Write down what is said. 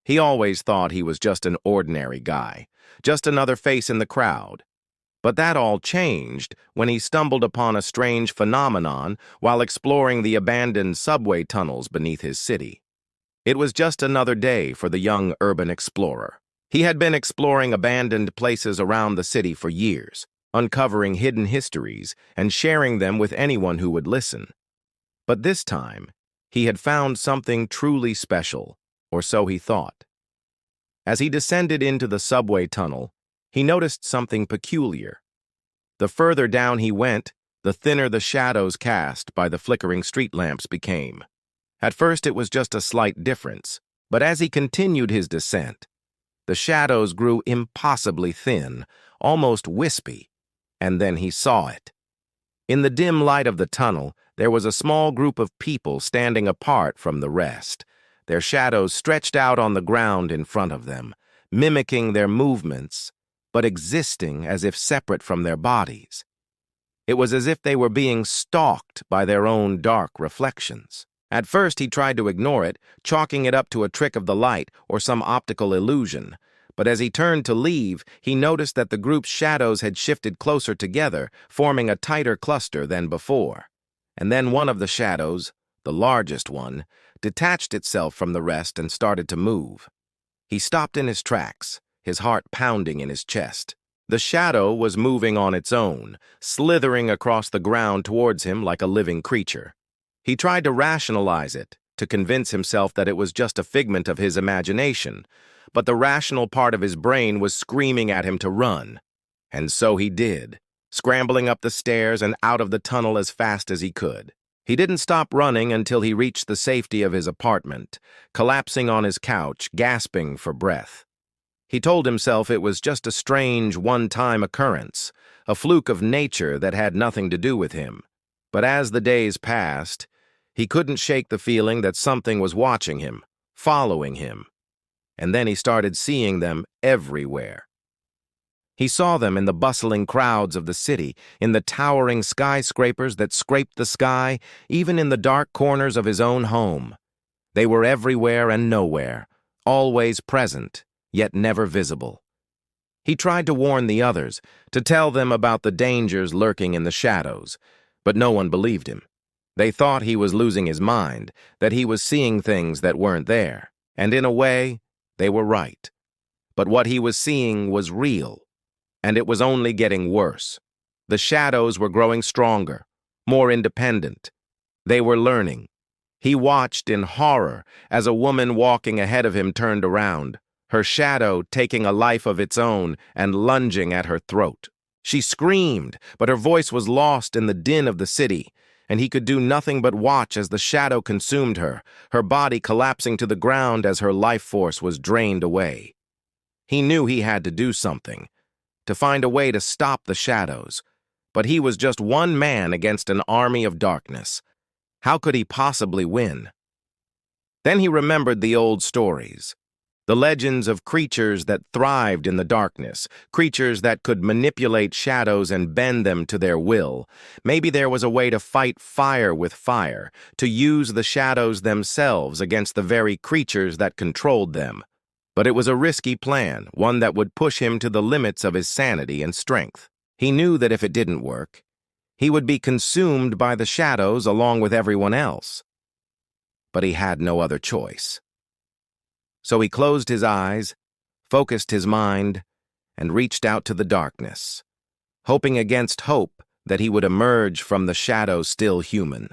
He always thought he was just an ordinary guy, just another face in the crowd. But that all changed when he stumbled upon a strange phenomenon while exploring the abandoned subway tunnels beneath his city. It was just another day for the young urban explorer. He had been exploring abandoned places around the city for years, uncovering hidden histories and sharing them with anyone who would listen. But this time, he had found something truly special, or so he thought. As he descended into the subway tunnel, he noticed something peculiar. The further down he went, the thinner the shadows cast by the flickering street lamps became. At first it was just a slight difference, but as he continued his descent, the shadows grew impossibly thin, almost wispy, and then he saw it. In the dim light of the tunnel, there was a small group of people standing apart from the rest, their shadows stretched out on the ground in front of them, mimicking their movements, but existing as if separate from their bodies. It was as if they were being stalked by their own dark reflections. At first he tried to ignore it, chalking it up to a trick of the light or some optical illusion. But as he turned to leave, he noticed that the group's shadows had shifted closer together, forming a tighter cluster than before. And then one of the shadows, the largest one, detached itself from the rest and started to move. He stopped in his tracks, his heart pounding in his chest. The shadow was moving on its own, slithering across the ground towards him like a living creature. He tried to rationalize it, to convince himself that it was just a figment of his imagination, but the rational part of his brain was screaming at him to run. And so he did, scrambling up the stairs and out of the tunnel as fast as he could. He didn't stop running until he reached the safety of his apartment, collapsing on his couch, gasping for breath. He told himself it was just a strange, one-time occurrence, a fluke of nature that had nothing to do with him. But as the days passed, he couldn't shake the feeling that something was watching him, following him. And then he started seeing them everywhere. He saw them in the bustling crowds of the city, in the towering skyscrapers that scraped the sky, even in the dark corners of his own home. They were everywhere and nowhere, always present, yet never visible. He tried to warn the others, to tell them about the dangers lurking in the shadows, but no one believed him. They thought he was losing his mind, that he was seeing things that weren't there. And in a way, they were right. But what he was seeing was real, and it was only getting worse. The shadows were growing stronger, more independent. They were learning. He watched in horror as a woman walking ahead of him turned around, her shadow taking a life of its own and lunging at her throat. She screamed, but her voice was lost in the din of the city, and he could do nothing but watch as the shadow consumed her, her body collapsing to the ground as her life force was drained away. He knew he had to do something, to find a way to stop the shadows, but he was just one man against an army of darkness. How could he possibly win? Then he remembered the old stories. The legends of creatures that thrived in the darkness, creatures that could manipulate shadows and bend them to their will. Maybe there was a way to fight fire with fire, to use the shadows themselves against the very creatures that controlled them. But it was a risky plan, one that would push him to the limits of his sanity and strength. He knew that if it didn't work, he would be consumed by the shadows along with everyone else. But he had no other choice. So he closed his eyes, focused his mind, and reached out to the darkness, hoping against hope that he would emerge from the shadow still human.